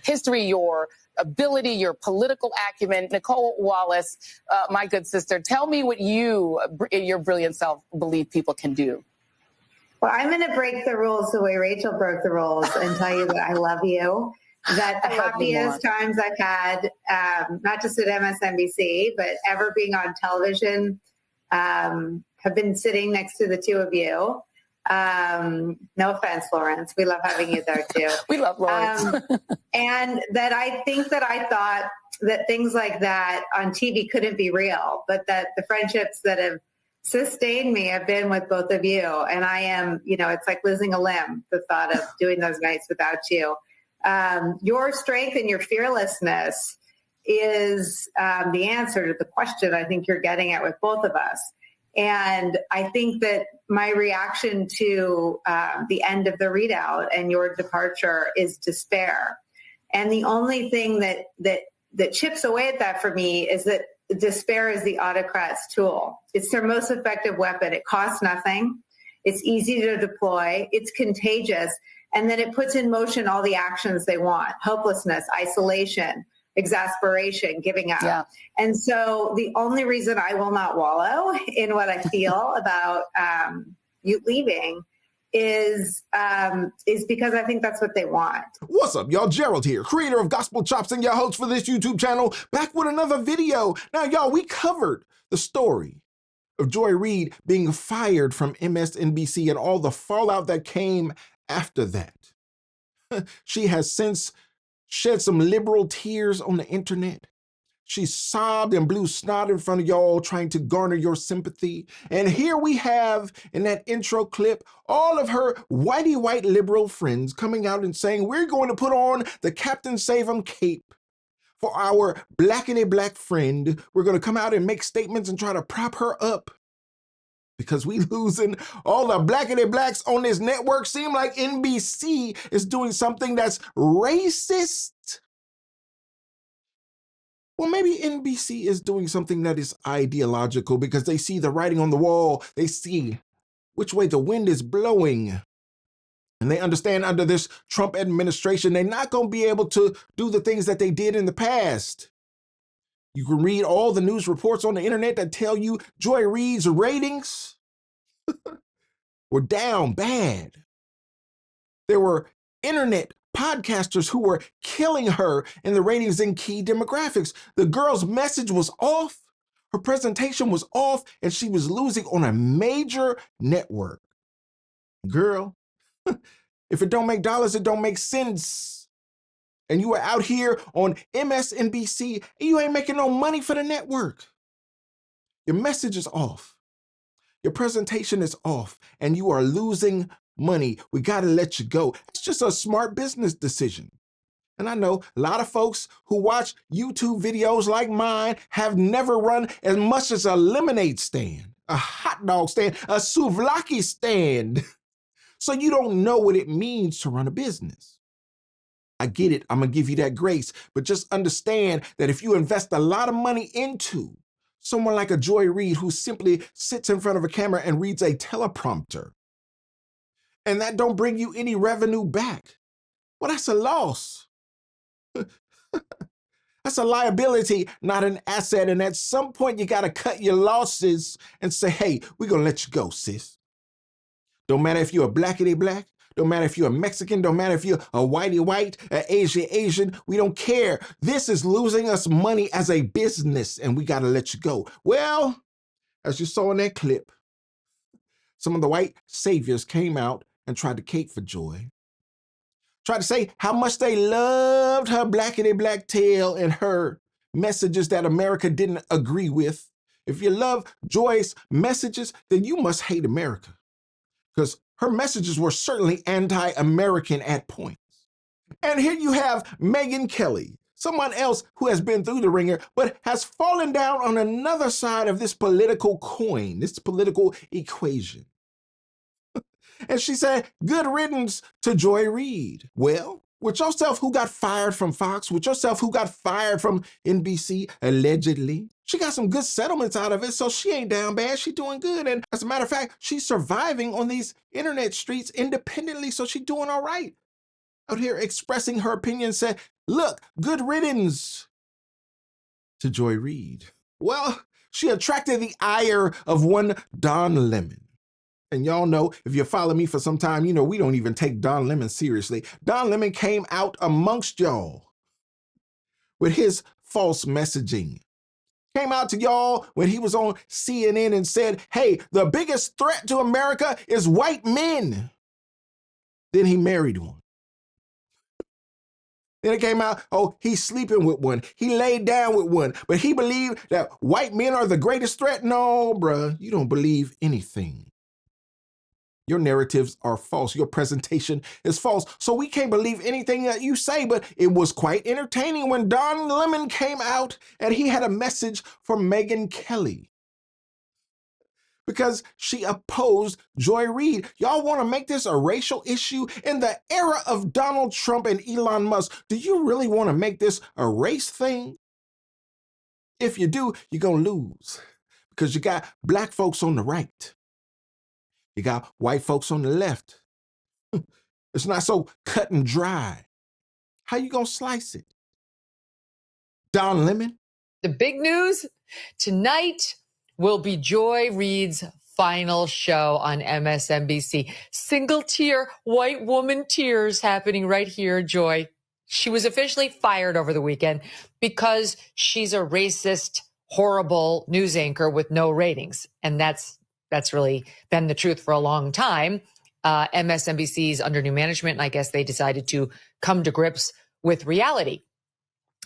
history, your ability, your political acumen. Nicole Wallace, my good sister, tell me what you, your brilliant self, believe people can do. Well, I'm going to break the rules the way Rachel broke the rules and tell you that I love you. That the happiest times I've had, not just at MSNBC, but ever being on television, have been sitting next to the two of you. No offense, Lawrence. We love having you there too. We love Lawrence. And that I think that I thought that things like that on TV couldn't be real, but that the friendships that have sustained me have been with both of you. And I am, it's like losing a limb, the thought of doing those nights without you. Your strength and your fearlessness is the answer to the question I think you're getting at with both of us. And I think that my reaction to the end of the readout and your departure is despair. And the only thing that chips away at that for me is that despair is the autocrat's tool. It's their most effective weapon. It costs nothing. It's easy to deploy. It's contagious. And then it puts in motion all the actions they want: hopelessness, isolation, exasperation, giving up. Yeah. And so the only reason I will not wallow in what I feel about you leaving is because I think that's what they want. What's up, y'all? Gerald here, creator of Gospel Chops and your host for this YouTube channel, back with another video. Now, y'all, we covered the story of Joy Reid being fired from MSNBC and all the fallout that came after that. She has since shed some liberal tears on the internet. She sobbed and blew snot in front of y'all trying to garner your sympathy. And here we have in that intro clip all of her whitey white liberal friends coming out and saying, we're going to put on the Captain Save-'em cape for our blackity black friend. We're going to come out and make statements and try to prop her up. Because we losing all the blackity blacks on this network. Seem like NBC is doing something that's racist. Well, maybe NBC is doing something that is ideological because they see the writing on the wall. They see which way the wind is blowing. And they understand under this Trump administration, they're not going to be able to do the things that they did in the past. You can read all the news reports on the internet that tell you Joy Reid's ratings were down bad. There were internet podcasters who were killing her in the ratings in key demographics. The girl's message was off, her presentation was off, and she was losing on a major network. Girl, if it don't make dollars, it don't make sense. And you are out here on MSNBC and you ain't making no money for the network. Your message is off. Your presentation is off and you are losing money. We got to let you go. It's just a smart business decision. And I know a lot of folks who watch YouTube videos like mine have never run as much as a lemonade stand, a hot dog stand, a souvlaki stand. So you don't know what it means to run a business. I get it. I'm going to give you that grace. But just understand that if you invest a lot of money into someone like a Joy Reid who simply sits in front of a camera and reads a teleprompter, and that don't bring you any revenue back, well, that's a loss. That's a liability, not an asset. And at some point, you got to cut your losses and say, hey, we're going to let you go, sis. Don't matter if you're a blackity black. Don't matter if you're a Mexican, don't matter if you're a whitey white, an Asian, we don't care. This is losing us money as a business and we gotta let you go. Well, as you saw in that clip, some of the white saviors came out and tried to cape for Joy. Tried to say how much they loved her blackity black tale and her messages that America didn't agree with. If you love Joy's messages, then you must hate America. Because her messages were certainly anti-American at points. And here you have Megyn Kelly, someone else who has been through the ringer, but has fallen down on another side of this political coin, this political equation. And she said, good riddance to Joy Reid. Well, with yourself who got fired from Fox, with yourself who got fired from NBC, allegedly, she got some good settlements out of it, so she ain't down bad. She doing good. And as a matter of fact, she's surviving on these internet streets independently, so she's doing all right. out here expressing her opinion, said, look, good riddance to Joy Reid. Well, she attracted the ire of one Don Lemon. And y'all know, if you follow me for some time, you know we don't even take Don Lemon seriously. Don Lemon came out amongst y'all with his false messaging. Came out to y'all when he was on CNN and said, hey, the biggest threat to America is white men. Then he married one. Then it came out, oh, he's sleeping with one. He laid down with one. But he believed that white men are the greatest threat. No, bruh, you don't believe anything. Your narratives are false. Your presentation is false. So we can't believe anything that you say, but it was quite entertaining when Don Lemon came out and he had a message for Megyn Kelly because she opposed Joy Reid. Y'all want to make this a racial issue? In the era of Donald Trump and Elon Musk, do you really want to make this a race thing? If you do, you're going to lose because you got black folks on the right. You got white folks on the left. It's not so cut and dry. How you gonna slice it? Don Lemon? The big news tonight will be Joy Reid's final show on MSNBC. Single tear, white woman tears happening right here, Joy. She was officially fired over the weekend because she's a racist, horrible news anchor with no ratings. And that's really been the truth for a long time. MSNBC's under new management, and I guess they decided to come to grips with reality.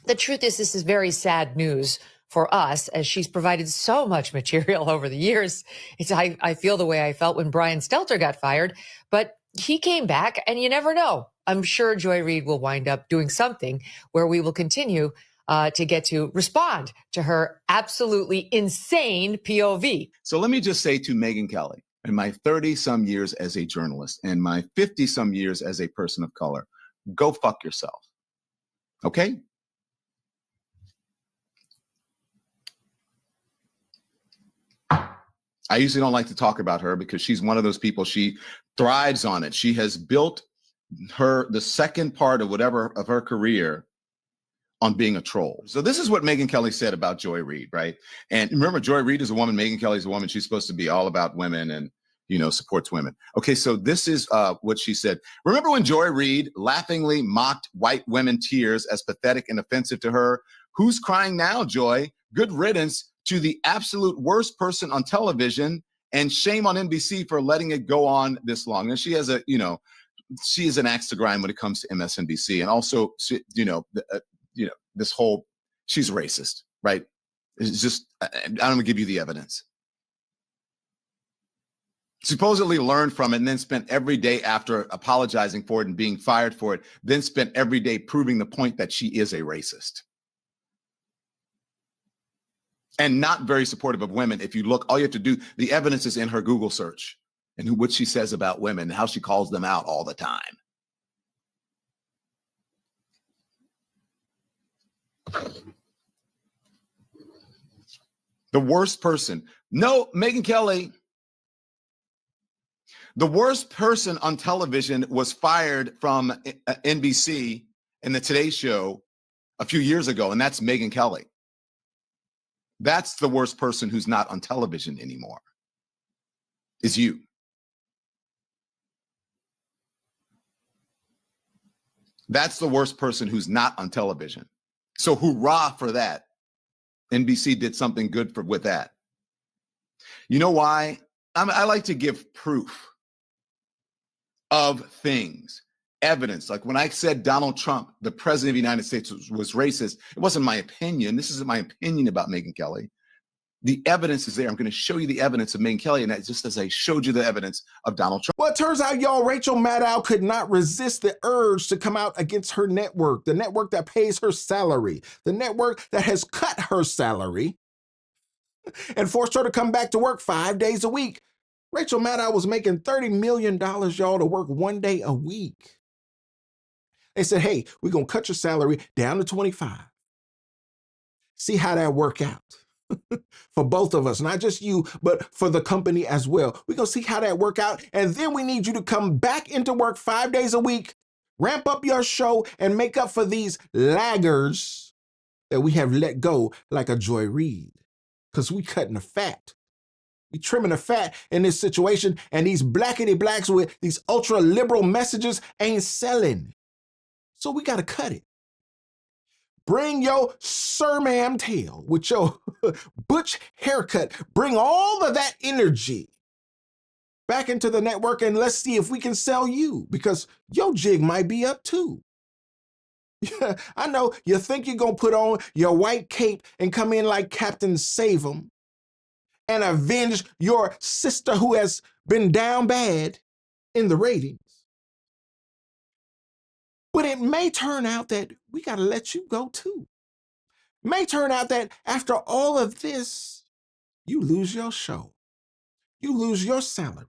The truth is, this is very sad news for us, as she's provided so much material over the years. I feel the way I felt when Brian Stelter got fired, but he came back, and you never know. I'm sure Joy Reid will wind up doing something where we will continue to get to respond to her absolutely insane POV. So let me just say to Megyn Kelly, in my 30-some years as a journalist and my 50-some years as a person of color, go fuck yourself. Okay? I usually don't like to talk about her because she's one of those people, she thrives on it. She has built the second part of whatever of her career on being a troll. So this is what Megyn Kelly said about Joy Reid, right? And remember, Joy Reid is a woman, Megyn Kelly is a woman. She's supposed to be all about women and, you know, supports women. Okay, so this is what she said. Remember when Joy Reid laughingly mocked white women tears as pathetic and offensive to her? Who's crying now, Joy? Good riddance to the absolute worst person on television, and shame on NBC for letting it go on this long. And she has a, you know, she is an axe to grind when it comes to MSNBC. And also, this whole, she's racist, right? It's just, I'm gonna give you the evidence. Supposedly learned from it and then spent every day after apologizing for it and being fired for it, then spent every day proving the point that she is a racist. And not very supportive of women. If you look, all you have to do, the evidence is in her Google search and what she says about women, how she calls them out all the time. The worst person. No, Megyn Kelly. The worst person on television was fired from NBC in the Today Show a few years ago, and that's Megyn Kelly. That's the worst person who's not on television anymore, is you. That's the worst person who's not on television. So hoorah for that. NBC did something good with that. You know why? I like to give proof of things, evidence. Like when I said Donald Trump, the president of the United States, was racist, it wasn't my opinion. This isn't my opinion about Megyn Kelly. The evidence is there. I'm going to show you the evidence of Megyn Kelly, and that's just as I showed you the evidence of Donald Trump. Well, it turns out, y'all, Rachel Maddow could not resist the urge to come out against her network, the network that pays her salary, the network that has cut her salary and forced her to come back to work 5 days a week. Rachel Maddow was making $30 million, y'all, to work 1 day a week. They said, hey, we're going to cut your salary down to 25. See how that work out. For both of us, not just you, but for the company as well. We're going to see how that work out. And then we need you to come back into work 5 days a week Ramp up your show and make up for these laggers that we have let go, like a Joy Reid, because we cutting the fat. We trimming the fat in this situation, and these blackity blacks with these ultra liberal messages ain't selling. So we got to cut it. Bring your sir ma'am tail with your butch haircut. Bring all of that energy back into the network, and let's see if we can sell you, because your jig might be up too. Yeah, I know you think you're going to put on your white cape and come in like Captain Save-'em and avenge your sister who has been down bad in the ratings. But it may turn out that we got to let you go too. May turn out that after all of this, you lose your show. You lose your salary.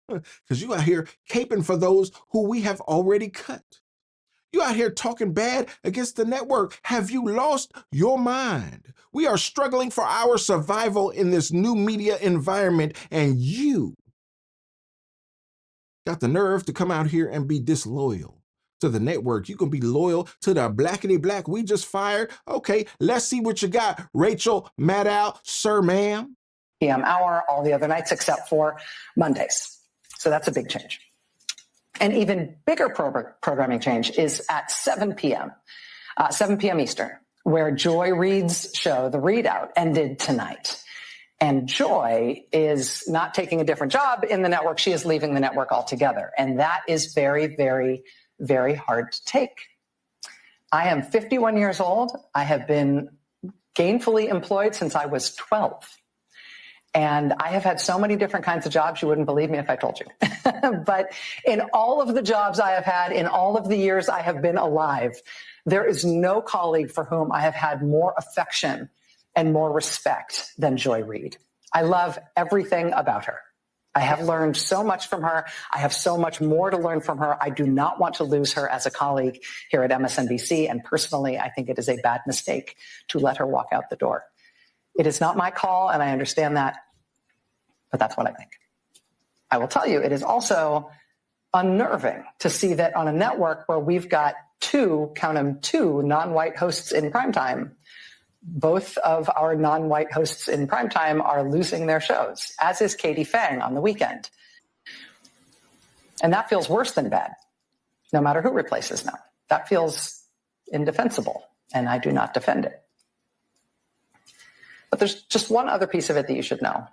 Because you out here caping for those who we have already cut. You out here talking bad against the network. Have you lost your mind? We are struggling for our survival in this new media environment, and you got the nerve to come out here and be disloyal to the network. You can be loyal to the blackity black we just fired. Okay, let's see what you got. Rachel Maddow, sir, ma'am. PM hour, all the other nights except for Mondays. So that's a big change. An even bigger programming change is at 7 p.m., 7 p.m. Eastern, where Joy Reid's show, The ReidOut, ended tonight. And Joy is not taking a different job in the network. She is leaving the network altogether. And that is very, very, very hard to take. I am 51 years old. I have been gainfully employed since I was 12. And I have had so many different kinds of jobs, you wouldn't believe me if I told you. But in all of the jobs I have had, in all of the years I have been alive, there is no colleague for whom I have had more affection and more respect than Joy Reid. I love everything about her. I have learned so much from her. I have so much more to learn from her. I do not want to lose her as a colleague here at MSNBC. And personally, I think it is a bad mistake to let her walk out the door. It is not my call, and I understand that, but that's what I think. I will tell you, it is also unnerving to see that on a network where we've got two non-white hosts in primetime, both of our non-white hosts in primetime are losing their shows, as is Katie Phang on the weekend. And that feels worse than bad, no matter who replaces them. That feels indefensible, and I do not defend it. But there's just one other piece of it that you should know.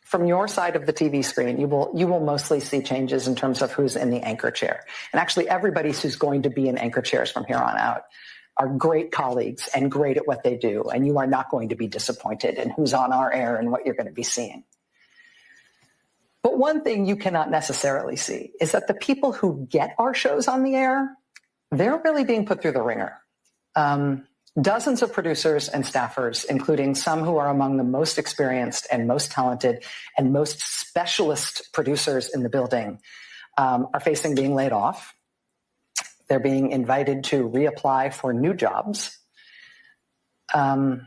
From your side of the TV screen, you will mostly see changes in terms of who's in the anchor chair. And actually, everybody who's going to be in anchor chairs from here on out are great colleagues and great at what they do. And you are not going to be disappointed in who's on our air and what you're going to be seeing. But one thing you cannot necessarily see is that the people who get our shows on the air, they're really being put through the ringer. Dozens of producers and staffers, including some who are among the most experienced and most talented and most specialist producers in the building, are facing being laid off. They're being invited to reapply for new jobs. That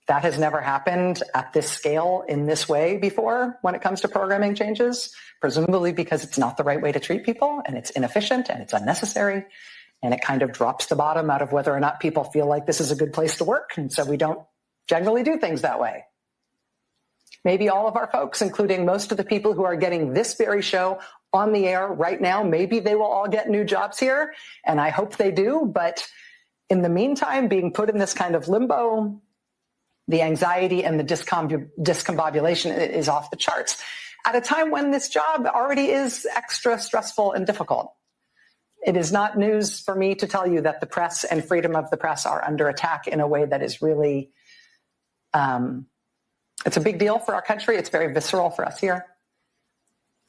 has never happened at this scale in this way before when it comes to programming changes, presumably because it's not the right way to treat people, and it's inefficient and it's unnecessary. And it kind of drops the bottom out of whether or not people feel like this is a good place to work. And so we don't generally do things that way. Maybe all of our folks, including most of the people who are getting this very show on the air right now, maybe they will all get new jobs here. And I hope they do. But in the meantime, being put in this kind of limbo, the anxiety and the discombobulation is off the charts at a time when this job already is extra stressful and difficult. It is not news for me to tell you that the press and freedom of the press are under attack in a way that is really, it's a big deal for our country. It's very visceral for us here.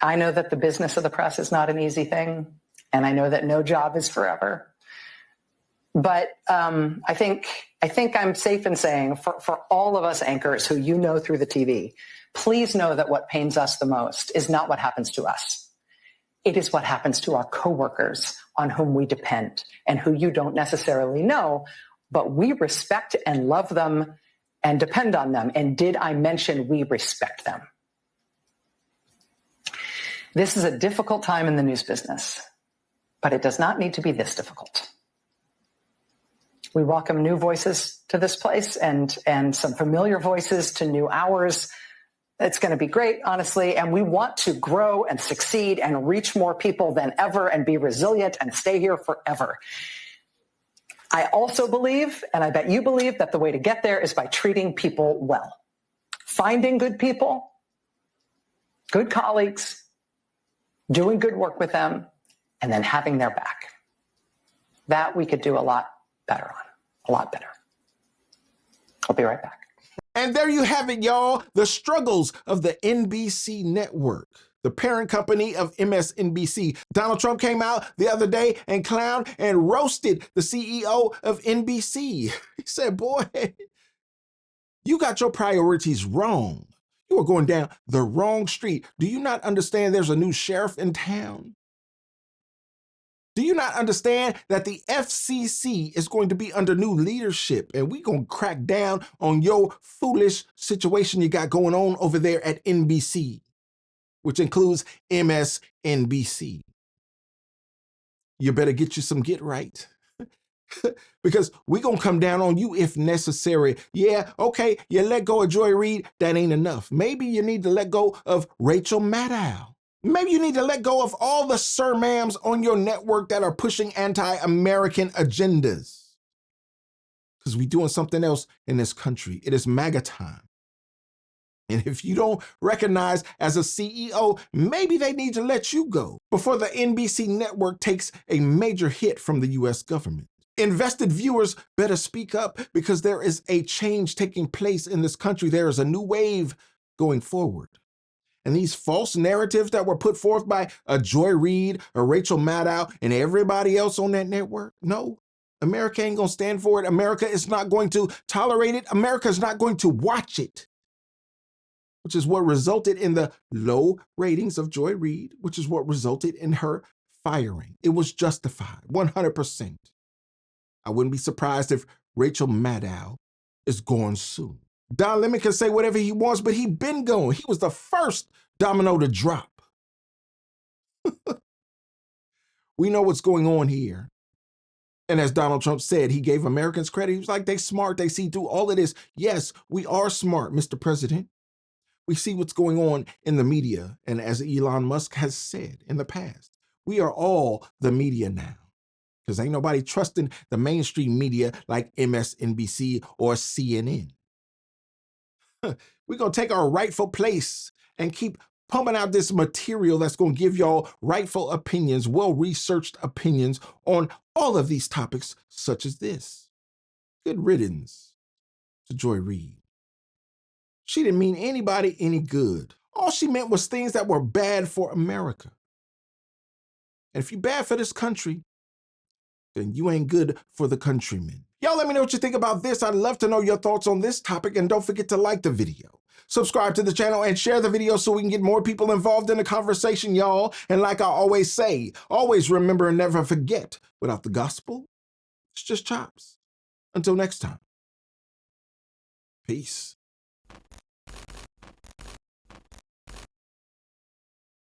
I know that the business of the press is not an easy thing, and I know that no job is forever. But I think I'm safe in saying for all of us anchors who you know through the TV, please know that what pains us the most is not what happens to us. It is what happens to our coworkers on whom we depend and who you don't necessarily know, but we respect and love them and depend on them. And did I mention we respect them? This is a difficult time in the news business, but it does not need to be this difficult. We welcome new voices to this place and some familiar voices to new hours. It's going to be great, honestly, and we want to grow and succeed and reach more people than ever and be resilient and stay here forever. I also believe, and I bet you believe, that the way to get there is by treating people well. Finding good people, good colleagues, doing good work with them, and then having their back. That we could do a lot better on, a lot better. I'll be right back. And there you have it, y'all. The struggles of the NBC network, the parent company of MSNBC. Donald Trump came out the other day and clowned and roasted the CEO of NBC. He said, boy, you got your priorities wrong. You are going down the wrong street. Do you not understand there's a new sheriff in town? Do you not understand that the FCC is going to be under new leadership and we're going to crack down on your foolish situation you got going on over there at NBC, which includes MSNBC? You better get you some get right. Because we're going to come down on you if necessary. Yeah, okay, you let go of Joy Reid, that ain't enough. Maybe you need to let go of Rachel Maddow. Maybe you need to let go of all the Sir Ma'ams on your network that are pushing anti-American agendas. Because we're doing something else in this country. It is MAGA time. And if you don't recognize as a CEO, maybe they need to let you go before the NBC network takes a major hit from the U.S. government. Invested viewers better speak up because there is a change taking place in this country. There is a new wave going forward. And these false narratives that were put forth by a Joy Reid, a Rachel Maddow, and everybody else on that network, no, America ain't going to stand for it. America is not going to tolerate it. America is not going to watch it, which is what resulted in the low ratings of Joy Reid, which is what resulted in her firing. It was justified, 100%. I wouldn't be surprised if Rachel Maddow is gone soon. Don Lemon can say whatever he wants, but he been gone. He was the first domino to drop. We know what's going on here. And as Donald Trump said, he gave Americans credit. He was like, they smart, they see through all of this. Yes, we are smart, Mr. President. We see what's going on in the media. And as Elon Musk has said in the past, we are all the media now. Because ain't nobody trusting the mainstream media like MSNBC or CNN. We're going to take our rightful place and keep pumping out this material that's going to give y'all rightful opinions, well-researched opinions on all of these topics such as this. Good riddance to Joy Reid. She didn't mean anybody any good. All she meant was things that were bad for America. And if you're bad for this country, then you ain't good for the countrymen. Y'all let me know what you think about this. I'd love to know your thoughts on this topic, and don't forget to like the video. Subscribe to the channel and share the video so we can get more people involved in the conversation, y'all. And like I always say, always remember and never forget, without the gospel, it's just chops. Until next time. Peace.